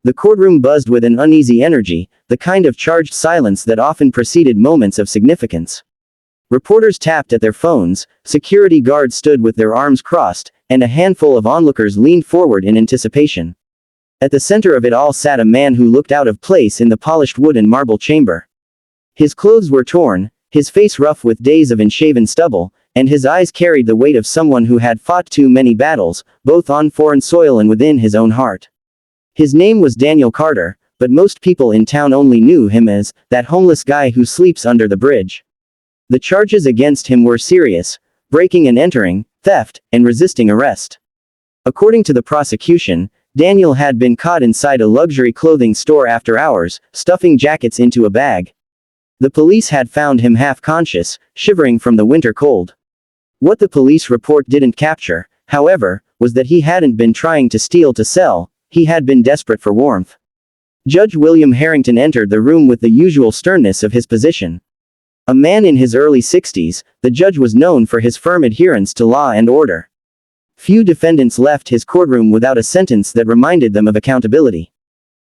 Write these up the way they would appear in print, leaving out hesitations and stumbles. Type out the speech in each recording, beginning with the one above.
The courtroom buzzed with an uneasy energy, the kind of charged silence that often preceded moments of significance. Reporters tapped at their phones, security guards stood with their arms crossed, and a handful of onlookers leaned forward in anticipation. At the center of it all sat a man who looked out of place in the polished wood and marble chamber. His clothes were torn, his face rough with days of unshaven stubble, and his eyes carried the weight of someone who had fought too many battles, both on foreign soil and within his own heart. His name was Daniel Carter, but most people in town only knew him as that homeless guy who sleeps under the bridge. The charges against him were serious: breaking and entering, theft, and resisting arrest. According to the prosecution, Daniel had been caught inside a luxury clothing store after hours, stuffing jackets into a bag. The police had found him half-conscious, shivering from the winter cold. What the police report didn't capture, however, was that he hadn't been trying to steal to sell, he had been desperate for warmth. Judge William Harrington entered the room with the usual sternness of his position. A man in his early 60s, the judge was known for his firm adherence to law and order. Few defendants left his courtroom without a sentence that reminded them of accountability.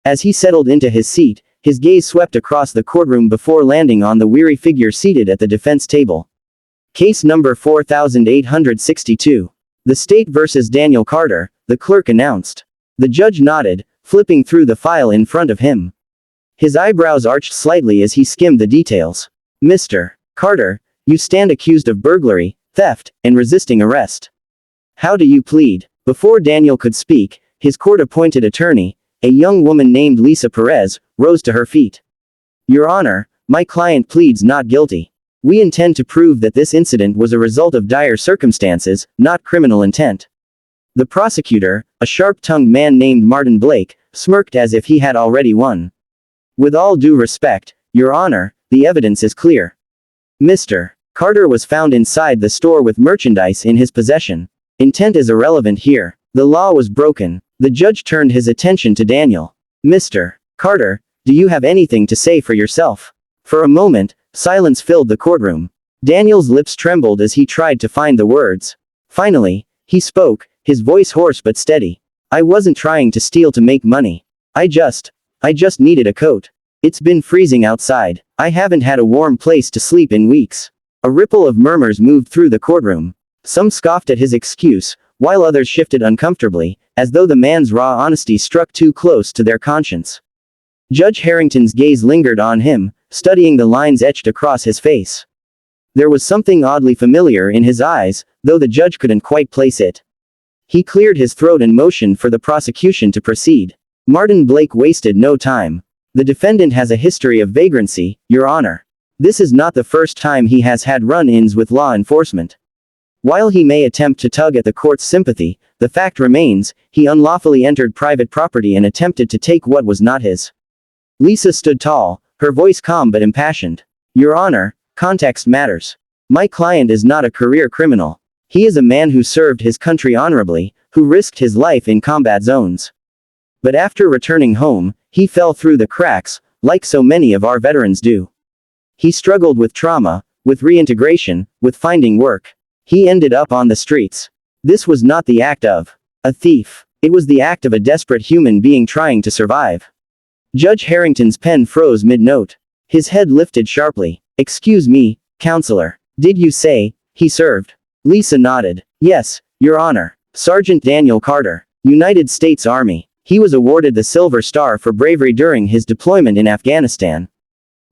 As he settled into his seat, his gaze swept across the courtroom before landing on the weary figure seated at the defense table. Case number 4862. The State versus Daniel Carter, the clerk announced. The judge nodded, flipping through the file in front of him. His eyebrows arched slightly as he skimmed the details. Mr. Carter, you stand accused of burglary, theft, and resisting arrest. How do you plead? Before Daniel could speak, his court-appointed attorney, a young woman named Lisa Perez, rose to her feet. Your Honor, my client pleads not guilty. We intend to prove that this incident was a result of dire circumstances, not criminal intent. The prosecutor, a sharp-tongued man named Martin Blake, smirked as if he had already won. With all due respect, Your Honor, the evidence is clear. Mr. Carter was found inside the store with merchandise in his possession. Intent is irrelevant here. The law was broken. The judge turned his attention to Daniel. Mr. Carter, do you have anything to say for yourself? For a moment, silence filled the courtroom. Daniel's lips trembled as he tried to find the words. Finally, he spoke, his voice hoarse but steady. I wasn't trying to steal to make money. I just needed a coat. It's been freezing outside. I haven't had a warm place to sleep in weeks. A ripple of murmurs moved through the courtroom. Some scoffed at his excuse, while others shifted uncomfortably, as though the man's raw honesty struck too close to their conscience. Judge Harrington's gaze lingered on him, studying the lines etched across his face. There was something oddly familiar in his eyes, though the judge couldn't quite place it. He cleared his throat and motioned for the prosecution to proceed. Martin Blake wasted no time. The defendant has a history of vagrancy, Your Honor. This is not the first time he has had run-ins with law enforcement. While he may attempt to tug at the court's sympathy, the fact remains, he unlawfully entered private property and attempted to take what was not his. Lisa stood tall, her voice calm but impassioned. Your Honor, context matters. My client is not a career criminal. He is a man who served his country honorably, who risked his life in combat zones. But after returning home, he fell through the cracks, like so many of our veterans do. He struggled with trauma, with reintegration, with finding work. He ended up on the streets. This was not the act of a thief. It was the act of a desperate human being trying to survive. Judge Harrington's pen froze mid-note. His head lifted sharply. Excuse me, counselor. Did you say he served? Lisa nodded. Yes, Your Honor. Sergeant Daniel Carter, United States Army. He was awarded the Silver Star for bravery during his deployment in Afghanistan.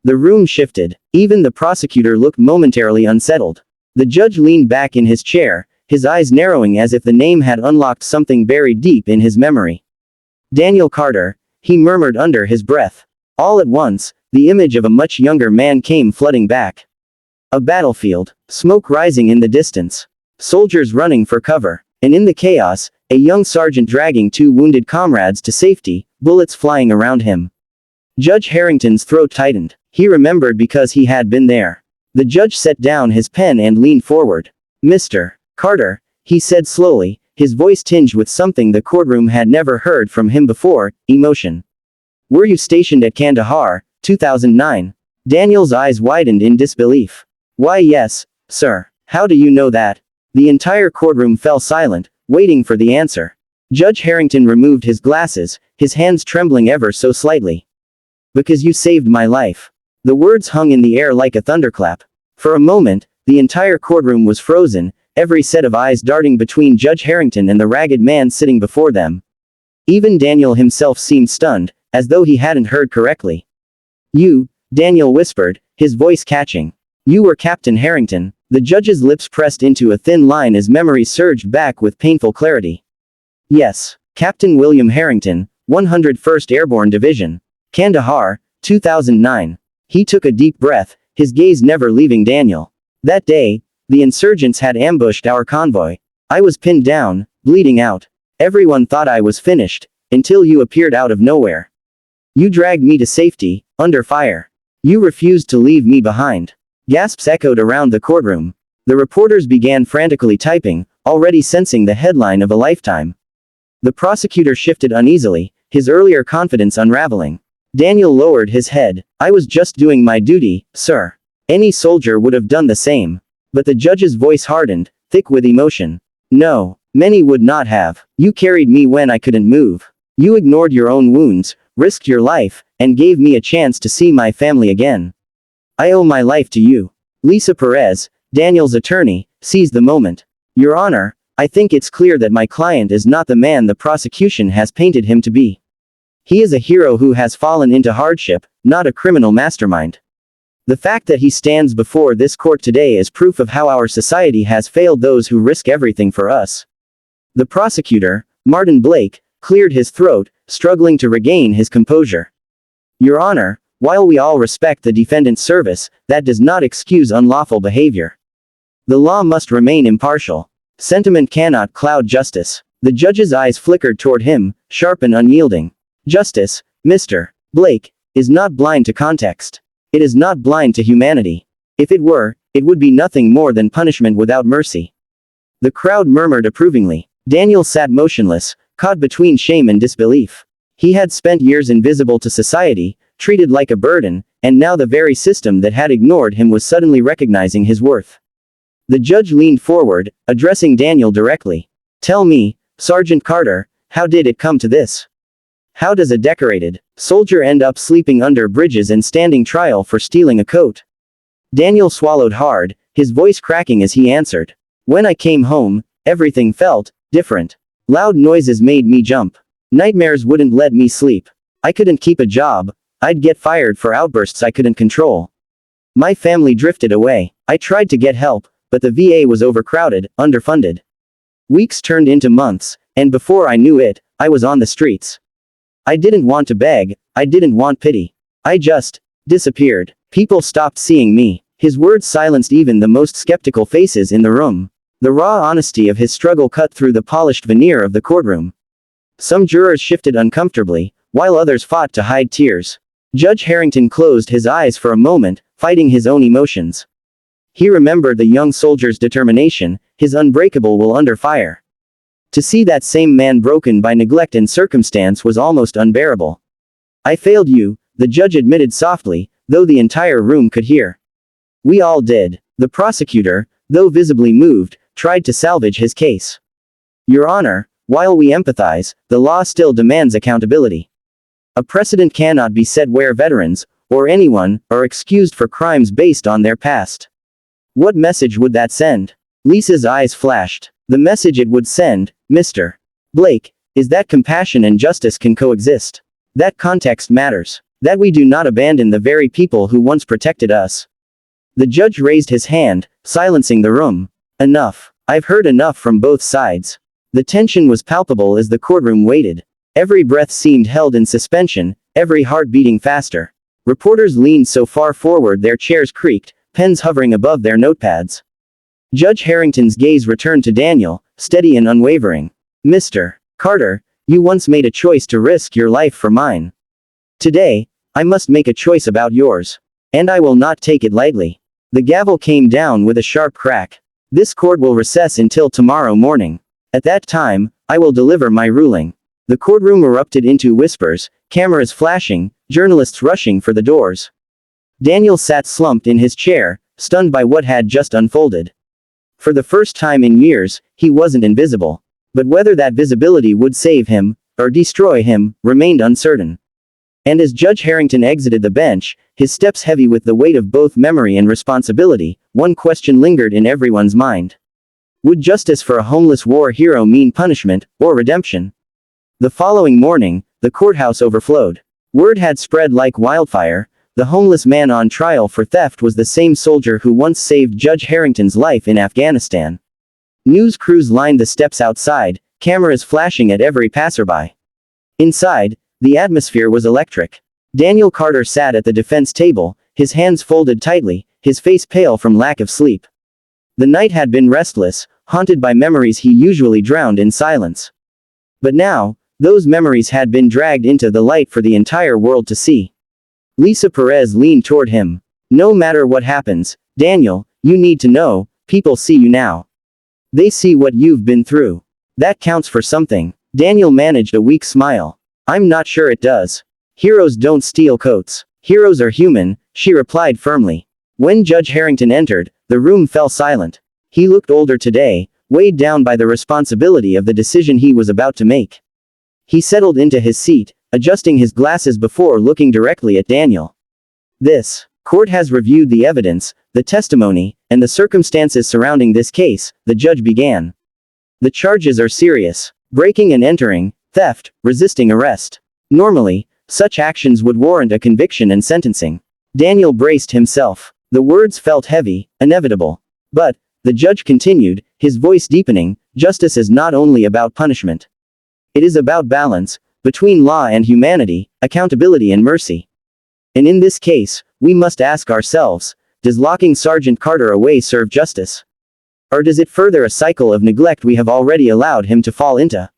The room shifted. Even the prosecutor looked momentarily unsettled. The judge leaned back in his chair, his eyes narrowing as if the name had unlocked something buried deep in his memory. Daniel Carter, he murmured under his breath. All at once, the image of a much younger man came flooding back. A battlefield, smoke rising in the distance. Soldiers running for cover. And in the chaos, a young sergeant dragging two wounded comrades to safety, bullets flying around him. Judge Harrington's throat tightened. He remembered because he had been there. The judge set down his pen and leaned forward. Mr. Carter, he said slowly, his voice tinged with something the courtroom had never heard from him before, emotion. Were you stationed at Kandahar, 2009? Daniel's eyes widened in disbelief. Why yes, sir. How do you know that? The entire courtroom fell silent, waiting for the answer. Judge Harrington removed his glasses, his hands trembling ever so slightly. Because you saved my life. The words hung in the air like a thunderclap. For a moment, the entire courtroom was frozen, every set of eyes darting between Judge Harrington and the ragged man sitting before them. Even Daniel himself seemed stunned, as though he hadn't heard correctly. You, Daniel whispered, his voice catching. You were Captain Harrington. The judge's lips pressed into a thin line as memory surged back with painful clarity. Yes, Captain William Harrington, 101st Airborne Division. Kandahar, 2009. He took a deep breath, his gaze never leaving Daniel. That day, the insurgents had ambushed our convoy. I was pinned down, bleeding out. Everyone thought I was finished, until you appeared out of nowhere. You dragged me to safety, under fire. You refused to leave me behind. Gasps echoed around the courtroom. The reporters began frantically typing, already sensing the headline of a lifetime. The prosecutor shifted uneasily, his earlier confidence unraveling. Daniel lowered his head. I was just doing my duty, sir. Any soldier would have done the same. But the judge's voice hardened, thick with emotion. No, many would not have. You carried me when I couldn't move. You ignored your own wounds, risked your life, and gave me a chance to see my family again. I owe my life to you. Lisa Perez, Daniel's attorney, seized the moment. Your Honor, I think it's clear that my client is not the man the prosecution has painted him to be. He is a hero who has fallen into hardship, not a criminal mastermind. The fact that he stands before this court today is proof of how our society has failed those who risk everything for us. The prosecutor, Martin Blake, cleared his throat, struggling to regain his composure. Your Honor, while we all respect the defendant's service, that does not excuse unlawful behavior. The law must remain impartial. Sentiment cannot cloud justice. The judge's eyes flickered toward him, sharp and unyielding. Justice, Mr. Blake, is not blind to context. It is not blind to humanity. If it were, it would be nothing more than punishment without mercy. The crowd murmured approvingly. Daniel sat motionless, caught between shame and disbelief. He had spent years invisible to society, treated like a burden, and now the very system that had ignored him was suddenly recognizing his worth. The judge leaned forward, addressing Daniel directly. Tell me, Sergeant Carter, how did it come to this? How does a decorated soldier end up sleeping under bridges and standing trial for stealing a coat? Daniel swallowed hard, his voice cracking as he answered. When I came home, everything felt different. Loud noises made me jump. Nightmares wouldn't let me sleep. I couldn't keep a job. I'd get fired for outbursts I couldn't control. My family drifted away. I tried to get help, but the VA was overcrowded, underfunded. Weeks turned into months, and before I knew it, I was on the streets. I didn't want to beg, I didn't want pity. I just disappeared. People stopped seeing me. His words silenced even the most skeptical faces in the room. The raw honesty of his struggle cut through the polished veneer of the courtroom. Some jurors shifted uncomfortably, while others fought to hide tears. Judge Harrington closed his eyes for a moment, fighting his own emotions. He remembered the young soldier's determination, his unbreakable will under fire. To see that same man broken by neglect and circumstance was almost unbearable. I failed you, the judge admitted softly, though the entire room could hear. We all did. The prosecutor, though visibly moved, tried to salvage his case. Your Honor, while we empathize, the law still demands accountability. A precedent cannot be set where veterans, or anyone, are excused for crimes based on their past. What message would that send? Lisa's eyes flashed. The message it would send, Mr. Blake, is that compassion and justice can coexist. That context matters. That we do not abandon the very people who once protected us. The judge raised his hand, silencing the room. Enough. I've heard enough from both sides. The tension was palpable as the courtroom waited. Every breath seemed held in suspension, every heart beating faster. Reporters leaned so far forward their chairs creaked, pens hovering above their notepads. Judge Harrington's gaze returned to Daniel, steady and unwavering. Mr. Carter, you once made a choice to risk your life for mine. Today, I must make a choice about yours. And I will not take it lightly. The gavel came down with a sharp crack. This court will recess until tomorrow morning. At that time, I will deliver my ruling. The courtroom erupted into whispers, cameras flashing, journalists rushing for the doors. Daniel sat slumped in his chair, stunned by what had just unfolded. For the first time in years, he wasn't invisible. But whether that visibility would save him, or destroy him, remained uncertain. And as Judge Harrington exited the bench, his steps heavy with the weight of both memory and responsibility, one question lingered in everyone's mind. Would justice for a homeless war hero mean punishment, or redemption? The following morning, the courthouse overflowed. Word had spread like wildfire. The homeless man on trial for theft was the same soldier who once saved Judge Harrington's life in Afghanistan. News crews lined the steps outside, cameras flashing at every passerby. Inside, the atmosphere was electric. Daniel Carter sat at the defense table, his hands folded tightly, his face pale from lack of sleep. The night had been restless, haunted by memories he usually drowned in silence. But now, those memories had been dragged into the light for the entire world to see. Lisa Perez leaned toward him. No matter what happens, Daniel, you need to know, people see you now. They see what you've been through. That counts for something. Daniel managed a weak smile. I'm not sure it does. Heroes don't steal coats. Heroes are human, she replied firmly. When Judge Harrington entered, the room fell silent. He looked older today, weighed down by the responsibility of the decision he was about to make. He settled into his seat, adjusting his glasses before looking directly at Daniel. This court has reviewed the evidence, the testimony, and the circumstances surrounding this case, the judge began. The charges are serious: breaking and entering, theft, resisting arrest. Normally, such actions would warrant a conviction and sentencing. Daniel braced himself. The words felt heavy, inevitable. But, the judge continued, his voice deepening, justice is not only about punishment. It is about balance, between law and humanity, accountability and mercy. And in this case, we must ask ourselves, does locking Sergeant Carter away serve justice? Or does it further a cycle of neglect we have already allowed him to fall into?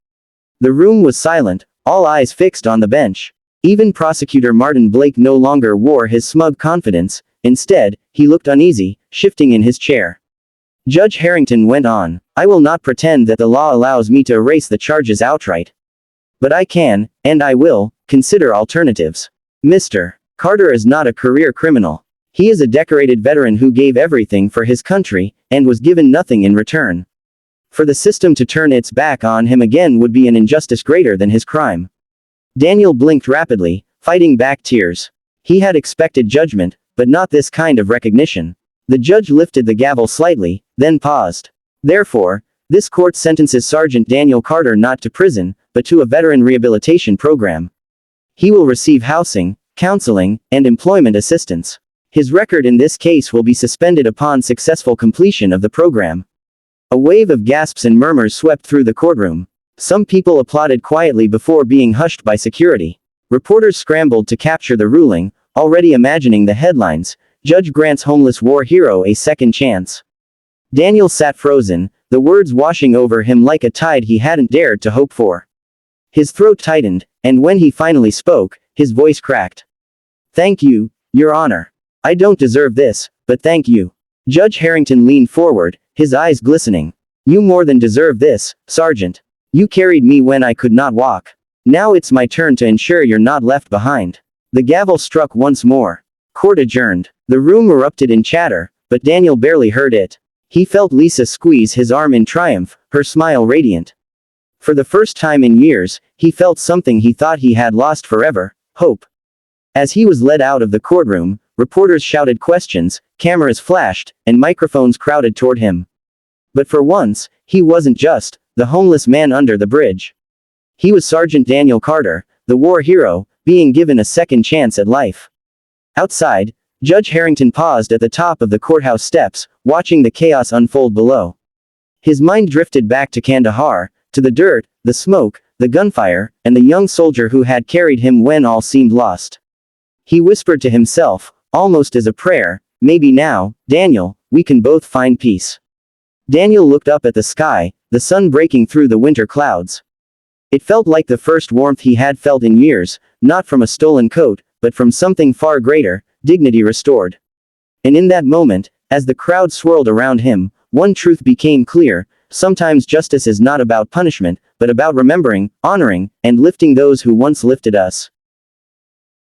The room was silent, all eyes fixed on the bench. Even Prosecutor Martin Blake no longer wore his smug confidence. Instead, he looked uneasy, shifting in his chair. Judge Harrington went on, I will not pretend that the law allows me to erase the charges outright. But I can, and I will, consider alternatives. Mr. Carter is not a career criminal. He is a decorated veteran who gave everything for his country, and was given nothing in return. For the system to turn its back on him again would be an injustice greater than his crime. Daniel blinked rapidly, fighting back tears. He had expected judgment, but not this kind of recognition. The judge lifted the gavel slightly, then paused. Therefore, this court sentences Sergeant Daniel Carter not to prison, but to a veteran rehabilitation program. He will receive housing, counseling, and employment assistance. His record in this case will be suspended upon successful completion of the program. A wave of gasps and murmurs swept through the courtroom. Some people applauded quietly before being hushed by security. Reporters scrambled to capture the ruling, already imagining the headlines, Judge grants homeless war hero a second chance. Daniel sat frozen, the words washing over him like a tide he hadn't dared to hope for. His throat tightened, and when he finally spoke, his voice cracked. Thank you, Your Honor. I don't deserve this, but thank you. Judge Harrington leaned forward, his eyes glistening. You more than deserve this, Sergeant. You carried me when I could not walk. Now it's my turn to ensure you're not left behind. The gavel struck once more. Court adjourned. The room erupted in chatter, but Daniel barely heard it. He felt Lisa squeeze his arm in triumph, her smile radiant. For the first time in years, he felt something he thought he had lost forever: hope. As he was led out of the courtroom, reporters shouted questions, cameras flashed, and microphones crowded toward him. But for once, he wasn't just the homeless man under the bridge. He was Sergeant Daniel Carter, the war hero, being given a second chance at life. Outside, Judge Harrington paused at the top of the courthouse steps, watching the chaos unfold below. His mind drifted back to Kandahar, to the dirt, the smoke, the gunfire, and the young soldier who had carried him when all seemed lost. He whispered to himself, almost as a prayer, maybe now, Daniel, we can both find peace. Daniel looked up at the sky, the sun breaking through the winter clouds. It felt like the first warmth he had felt in years, not from a stolen coat, but from something far greater, dignity restored. And in that moment, as the crowd swirled around him, one truth became clear: sometimes justice is not about punishment, but about remembering, honoring, and lifting those who once lifted us.